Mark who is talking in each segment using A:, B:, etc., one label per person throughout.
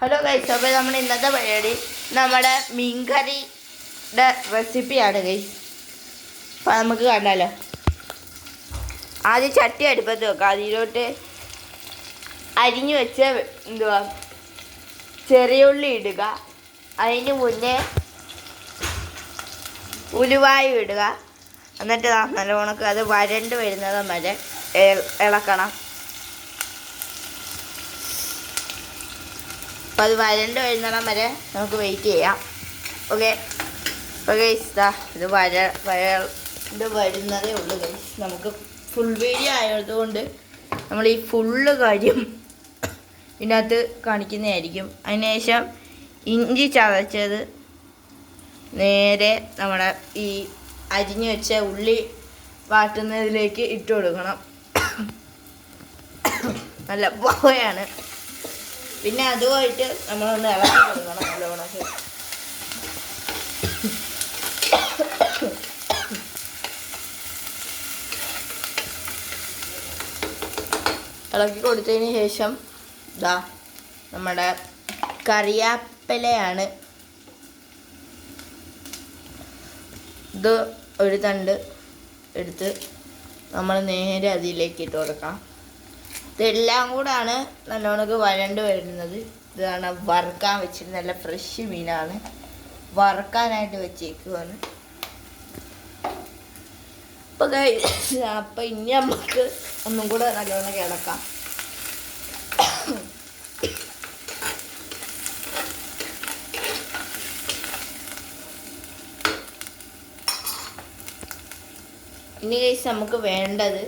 A: Hello guys, അപ്പോൾ നമ്മുടെ ഇന്നത്തെ പരിപാടി നമ്മുടെ മീൻകറിയുടെ റെസിപ്പിയാണ് ഗൈസ്. അപ്പോൾ നമുക്ക് കണ്ടാലോ. ആദ്യം ചട്ടി അടുപ്പത്ത് വെക്കാം. അതിലോട്ട് അരിഞ്ഞു വെച്ച ചെറിയ ഉള്ളി ഇടുക. അതിന് മുന്നേ ഉലുവായും ഇടുക. എന്നിട്ട് നല്ലോണം അത് വരണ്ട് വരുന്നത് വരെ ഇളക്കണം. അപ്പോൾ അത് വരണ്ട് വരുന്നിടം വരെ നമുക്ക് വെയിറ്റ് ചെയ്യാം. ഓക്കെ. അപ്പോൾ ഗൈസ് ഇത് വരണ്ട് വരുന്നതേ ഉള്ളൂ ഗൈസ്. നമുക്ക് ഫുൾ വീഡിയോ ആയതുകൊണ്ട് നമ്മൾ ഈ ഫുള്ള് കാര്യം ഇതിനകത്ത് കാണിക്കുന്നതായിരിക്കും. അതിനുശേഷം ഇഞ്ചി ചതച്ചത് നേരെ നമ്മുടെ ഈ അരിഞ്ഞു വെച്ച ഉള്ളി വാട്ടുന്നതിലേക്ക് ഇട്ട് കൊടുക്കണം. നല്ല പോയാണ്. പിന്നെ അതുമായിട്ട് നമ്മളൊന്ന് ഇളക്കി കൊടുക്കണം നല്ലോണം. ഇളക്കി കൊടുത്തതിന് ശേഷം നമ്മുടെ കറിവേപ്പിലയാണ്. ഇത് ഒരു തണ്ട് എടുത്ത് നമ്മൾ നേരെ അതിലേക്ക് ഇട്ട് കൊടുക്കാം. ഇതെല്ലാം കൂടാണ് നല്ലോണം വരണ്ട് വരുന്നത്. ഇതാണ് വറുക്കാൻ വെച്ചിട്ട് നല്ല ഫ്രഷ് മീനാണ്, വറുക്കാനായിട്ട് വെച്ചേക്കുവാണ്. അപ്പം ഇനി നമുക്ക് ഒന്നും കൂടെ നല്ലോണം കിടക്കാം. ഇനി കഴിച്ച് നമുക്ക് വേണ്ടത്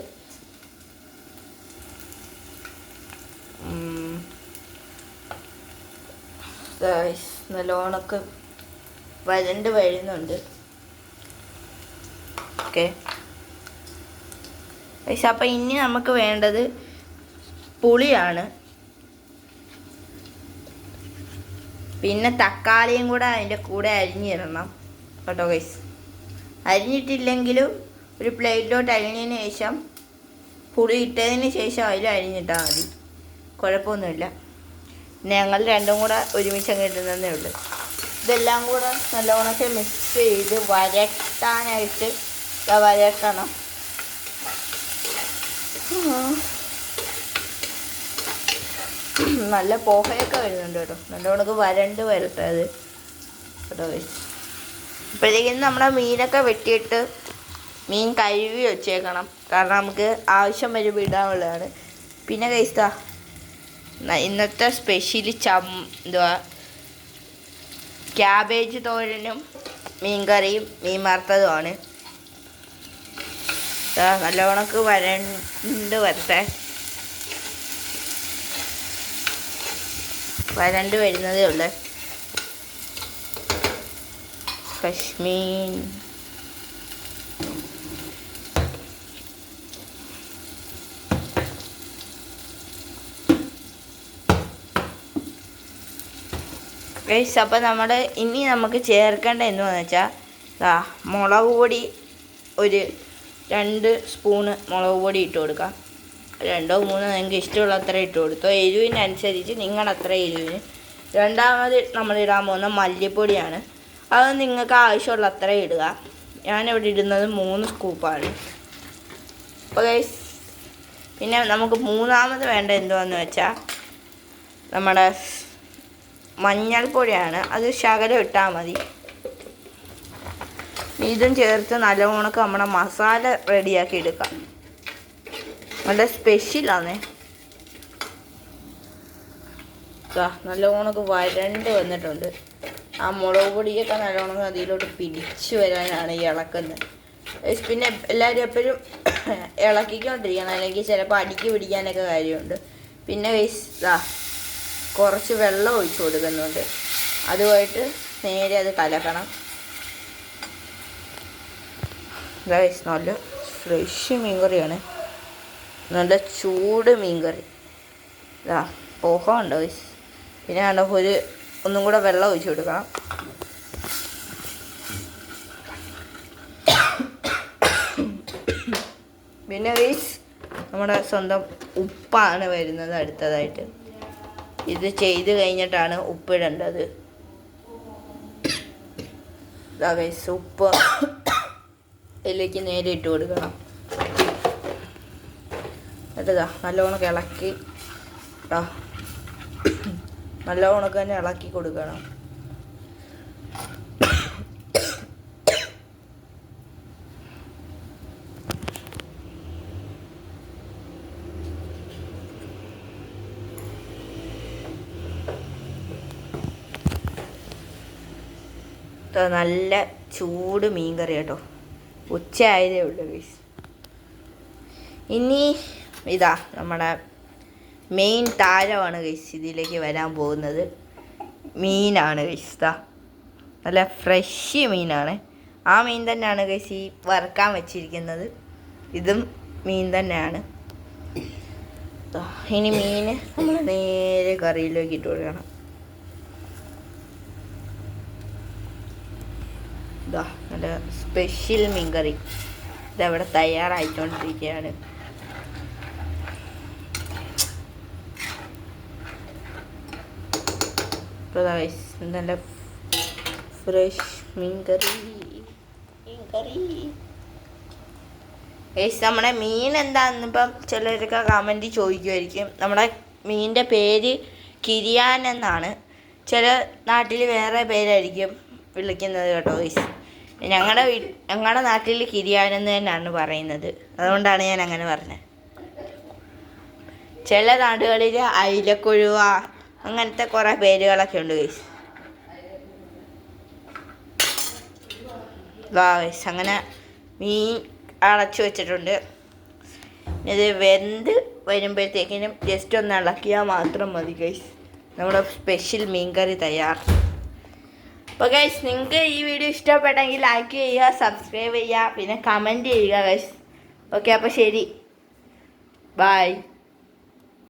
A: നല്ലോണമൊക്കെ വരണ്ട് വരുന്നുണ്ട്. ഓക്കെ. അപ്പം ഇനി നമുക്ക് വേണ്ടത് പുളിയാണ്. പിന്നെ തക്കാളിയും കൂടെ അതിൻ്റെ കൂടെ അരിഞ്ഞിടണം കേട്ടോ ഗൈസ്. അരിഞ്ഞിട്ടില്ലെങ്കിലും ഒരു പ്ലേറ്റിലോട്ട് അരിഞ്ഞതിന് ശേഷം പുളി ഇട്ടതിന് ശേഷം അതിൽ അരിഞ്ഞിട്ടാൽ മതി, കുഴപ്പമൊന്നുമില്ല. ഞങ്ങൾ രണ്ടും കൂടെ ഒരുമിച്ച് അങ്ങ് ഇടുന്നതേ ഉള്ളൂ. ഇതെല്ലാം കൂടെ നല്ലോണമൊക്കെ മിക്സ് ചെയ്ത് വരട്ടാനായിട്ട് വരട്ടണം. നല്ല പോഹയൊക്കെ വരുന്നുണ്ട് കേട്ടോ. നല്ലോണമൊക്കെ വരണ്ട് വരട്ടത് കേട്ടോ. അപ്പോഴത്തേക്കും നമ്മുടെ മീനൊക്കെ വെട്ടിയിട്ട് മീൻ കഴുകി വെച്ചേക്കണം, കാരണം നമുക്ക് ആവശ്യം വരുമ്പോൾ ഇടാനുള്ളതാണ്. പിന്നെ കഴിച്ചാ ഇന്നത്തെ സ്പെഷ്യലി ക്യാബേജ് തോരനും മീൻകറിയും മീൻ വറുത്തതുമാണ്. നല്ലവണ്ണക്ക് വരണ്ട് വരട്ടെ. വരണ്ട് വരുന്നതേ ഉള്ളൂ. കശ്മീർ ഗൈസ്. അപ്പം ഇനി നമുക്ക് ചേർക്കേണ്ട എന്താണെന്ന് വെച്ചാൽ മുളക് പൊടി ഒരു 2 സ്പൂണ് മുളക് പൊടി ഇട്ട് കൊടുക്കാം. 2 or 3 നിങ്ങൾക്ക് ഇഷ്ടമുള്ള അത്ര ഇട്ട് കൊടുത്തോ. എരിവിനനുസരിച്ച് നിങ്ങളത്ര എരിവിന്. രണ്ടാമത് നമ്മളിടാൻ പോകുന്ന മല്ലിപ്പൊടിയാണ്. അത് നിങ്ങൾക്ക് ആവശ്യമുള്ള അത്ര ഇടുക. ഞാനിവിടെ ഇടുന്നത് 3 സ്കൂപ്പാണ്. അപ്പോൾ ഗൈസ് പിന്നെ നമുക്ക് മൂന്നാമത് വേണ്ട എന്താണെന്ന് വെച്ചാൽ നമ്മുടെ മഞ്ഞൾപ്പൊടിയാണ്. അത് ശകലം ഇട്ടാൽ മതി. ഇതും ചേർത്ത് നല്ലവണ്ണക്ക് നമ്മുടെ മസാല റെഡിയാക്കി എടുക്കാം. നല്ല സ്പെഷ്യലാണേ. നല്ലവണ്ണക്ക് വരണ്ട് വന്നിട്ടുണ്ട്. ആ മുളക് പൊടിയൊക്കെ നല്ലവണ്ണം അതിലോട്ട് പിടിച്ചു വരാനാണ് ഈ ഇളക്കുന്നത്. പിന്നെ എല്ലാവരും എപ്പോഴും ഇളക്കിക്കൊണ്ടിരിക്കണം, അല്ലെങ്കിൽ ചിലപ്പോൾ അടിക്ക് പിടിക്കാനൊക്കെ കാര്യമുണ്ട്. പിന്നെ കുറച്ച് വെള്ളം ഒഴിച്ചു കൊടുക്കുന്നുണ്ട്. അതുമായിട്ട് നേരെ അത് കലക്കണം. ഗൈസ് നല്ല ഫ്രഷ് മീൻകറിയാണ്, നല്ല ചൂട് മീൻകറി. പോഹ ഉണ്ടോ ഗൈസ്. പിന്നെ ഒന്നും കൂടെ വെള്ളം ഒഴിച്ചു കൊടുക്കണം. പിന്നെ ഗൈസ് നമ്മുടെ സ്വന്തം ഉപ്പാണ് വരുന്നത് അടുത്തതായിട്ട്. ഇത് ചെയ്ത് കഴിഞ്ഞിട്ടാണ് ഉപ്പിടേണ്ടത്. ഇതാ ഗൈസ്, ഉപ്പ് ഇതിലേക്ക് നേരെ ഇട്ട് കൊടുക്കണം. എന്നിട്ടിതാ നല്ലോണം ഇളക്കി കേട്ടോ, നല്ലോണം തന്നെ ഇളക്കി കൊടുക്കണം. നല്ല ചൂട് മീൻ കറി കേട്ടോ, ഉച്ച ആയതേ ഉള്ളൂ ഗൈസ്. ഇനി ഇതാ നമ്മുടെ മെയിൻ താരമാണ് ഗൈസ് ഇതിലേക്ക് വരാൻ പോകുന്നത്. മീനാണ് ഗൈസ്. ഇതാ നല്ല ഫ്രഷ് മീനാണ്. ആ മീൻ തന്നെയാണ് ഗൈസ് ഈ വറുക്കാൻ വെച്ചിരിക്കുന്നത്. ഇതും മീൻ തന്നെയാണ്. ഇനി മീൻ നമ്മൾ നേരെ കറിയിലേക്ക് ഇട്ട് കൊടുക്കണം. ഇതാ നല്ല സ്പെഷ്യൽ മീൻ കറി ഇതവിടെ തയ്യാറായിക്കൊണ്ടിരിക്കുകയാണ്. നല്ല ഫ്രഷ് മീൻ കറി. നമ്മുടെ മീൻ എന്താന്നിപ്പം ചിലരൊക്കെ കമൻറ്റ് ചോദിക്കുമായിരിക്കും. നമ്മുടെ മീനിൻ്റെ പേര് കിരിയാൻ എന്നാണ്. ചില നാട്ടിൽ വേറെ പേരായിരിക്കും വിളിക്കുന്നത് കേട്ടോ ഗൈസ്. ഞങ്ങളുടെ നാട്ടിൽ കിരിയാനെന്ന് തന്നെയാണ് പറയുന്നത്. അതുകൊണ്ടാണ് ഞാൻ അങ്ങനെ പറഞ്ഞത്. ചില നാടുകളിൽ അയിലക്കൊഴുവ അങ്ങനത്തെ കുറേ പേരുകളൊക്കെ ഉണ്ട് ഗൈസ്. ഗൈസ് അങ്ങനെ മീൻ അടച്ചു വെച്ചിട്ടുണ്ട്. ഇത് വെന്ത് വരുമ്പോഴത്തേക്കിനും ജസ്റ്റ് ഒന്ന് ഇളക്കിയാൽ മാത്രം മതി ഗൈസ്. നമ്മുടെ സ്പെഷ്യൽ മീൻ കറി തയ്യാർ. അപ്പോൾ ഗൈസ്, നിങ്ങൾക്ക് ഈ വീഡിയോ ഇഷ്ടപ്പെട്ടെങ്കിൽ ലൈക്ക് ചെയ്യുക, സബ്സ്ക്രൈബ് ചെയ്യുക, പിന്നെ കമൻറ്റ് ചെയ്യുക ഗൈസ്. ഓക്കെ, അപ്പോൾ ശരി, ബൈ.